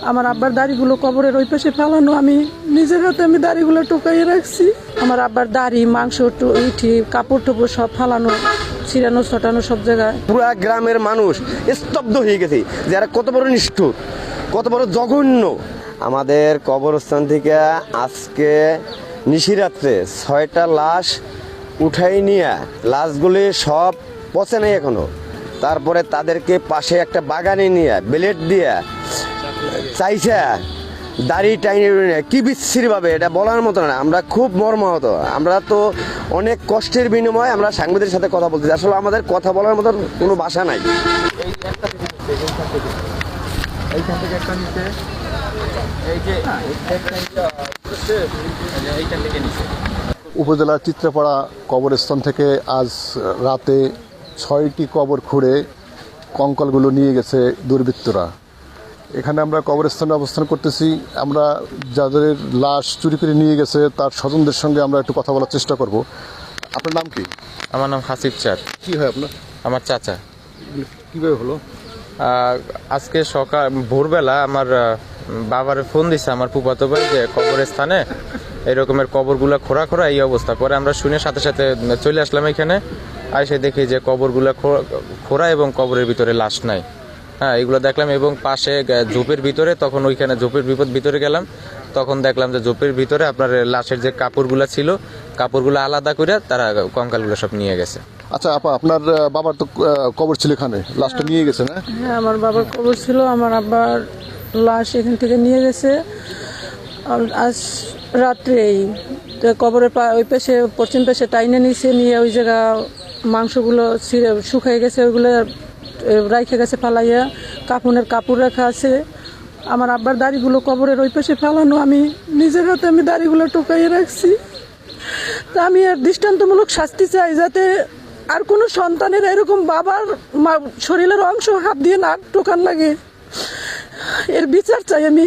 আমার আব্বার দাড়িগুলো কবরের ওই পাশে ফেলানো, আমি নিজের হাতে আমি দাড়িগুলো টোকাইয়ে রাখছি। আমার আব্বার দাড়ি, মাংস, ইটি, কাপড় টোপড় সব ফালানো, ছিড়ানো ছটানো সব জায়গায়। পুরা গ্রামের মানুষ স্তব্ধ হয়ে গেছে, যারা কত বড় নিষ্ঠুর, কত বড় জঘন্য। আমাদের কবরস্থান থেকে আজকে নিশিরাত্রে 6টা লাশ উঠাই নিয়ে, লাশগুলি সব পচে নেই এখনো। তারপরে তাদেরকে পাশে একটা বাগানে নিয়ে ব্লেড দিয়ে চাইছে দাড়ি টাইনে, কি বিচ্ছিরিভাবে, এটা বলার মতো না। আমরা খুব মর্মাহত। আমরা তো অনেক কষ্টের বিনিময়ে আমরা সাংবাদিকের সাথে কথা বলতেছি, আসলে আমাদের কথা বলার মতো কোনো ভাষা নাই। উপজেলার চিত্রপাড়া কবরস্থান থেকে আজ রাতে 6টি কবর খুঁড়ে কঙ্কালগুলো নিয়ে গেছে দুর্বৃত্তরা। এখানে আমরা কবরস্থানে অবস্থান করতেছি। আমরা যাদের লাশ চুরি করে নিয়ে গেছে তার স্বজনদের সঙ্গে আমরা একটু কথা বলার চেষ্টা করব। আপনার নাম কি? আমার নাম হাসিফ চাঁদ। কি হয় আপনার? আমার চাচা। কীভাবে হলো? আজকে সকাল ভোরবেলা আমার বাবারে ফোন দিছে আমার ফুফাতো ভাই যে কবরস্থানে এরকমের কবরগুলা খোঁড়া খোঁড়া এই অবস্থা। পরে আমরা শুনে সাথে সাথে চলে আসলাম এখানে। এসে দেখি যে কবরগুলা খোঁড়া এবং কবরের ভিতরে লাশ নাই। হ্যাঁ, এগুলো দেখলাম এবং পাশে ঝোপের ভিতরে, তখন ওইখানে ঝোপের ভিতরে গেলাম, তখন দেখলাম যে ঝোপের ভিতরে আপনার লাশের যে কাপড়গুলো ছিল, কাপড়গুলো আলাদা করে তারা কঙ্কালগুলো সব নিয়ে গেছে। আচ্ছা আপা, আপনার বাবার তো কবর ছিল এখানে, লাশটা নিয়ে গেছে না? হ্যাঁ, আমার বাবার কবর ছিল, আমার আব্বার লাশ এখান থেকে নিয়ে গেছে আজ রাত্রেই। তো কবরের ওই পাশে পশ্চিম পাশে টাইনে নিয়ে ওই জায়গা মাংসগুলো শুকিয়ে গেছে, ওইগুলো রাইখে গেছে ফালাইয়া। কাফনের কাপড় রাখা আছে। আমার আব্বার দাড়িগুলো কবরের ওই পাশে ফেলানো, আমি নিজের হাতে আমি দাড়িগুলো টোকাইয়ে রাখছি। তা আমি আর দৃষ্টান্তমূলক শাস্তি চাই, যাতে আর কোনো সন্তানের এরকম বাবার শরীরের অংশ হাত দিয়ে না টোকান লাগে, এর বিচার চাই আমি।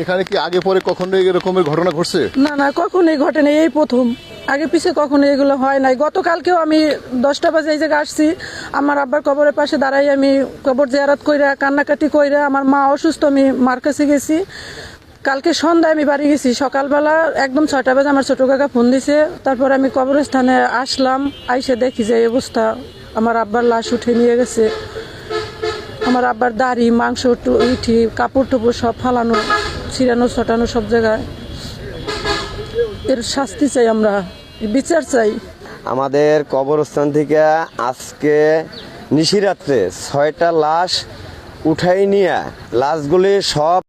এখানে কি আগে পরে কখনো এরকমের ঘটনা ঘটছে? না, কখনোই ঘটেনি, এই প্রথম। আগে পিছে কখনো এগুলো হয় নাই। গতকালকেও আমি 10টা বাজে এই জায়গায় আসছি। আমার আব্বার কবরের পাশে দাঁড়াই আমি কবর জিয়ারত কইরা কান্নাকাটি কইরা, আমার মা অসুস্থ, আমি মার কাছে গেছি। কালকে সন্ধ্যায় আমি বাড়ি গেছি, সকালবেলা একদম 6টা বাজে আমার ছোট কাকা ফোন দিছে। তারপর আমি কবরস্থানে আসলাম, আইসে দেখি যে এই অবস্থা, আমার আব্বার লাশ উঠে নিয়ে গেছে। আমার আব্বার দাড়ি, মাংস, ইটি, কাপড় টোপড় সব ফালানো, ছিড়ানো ছটানো সব জায়গায়। এর শাস্তি চাই আমরা, বিচার চাই। আমাদের কবরস্থান থেকে আজকে নিশিরাত্রে 6টা লাশ উঠাই নিয়ে, লাশগুলি সব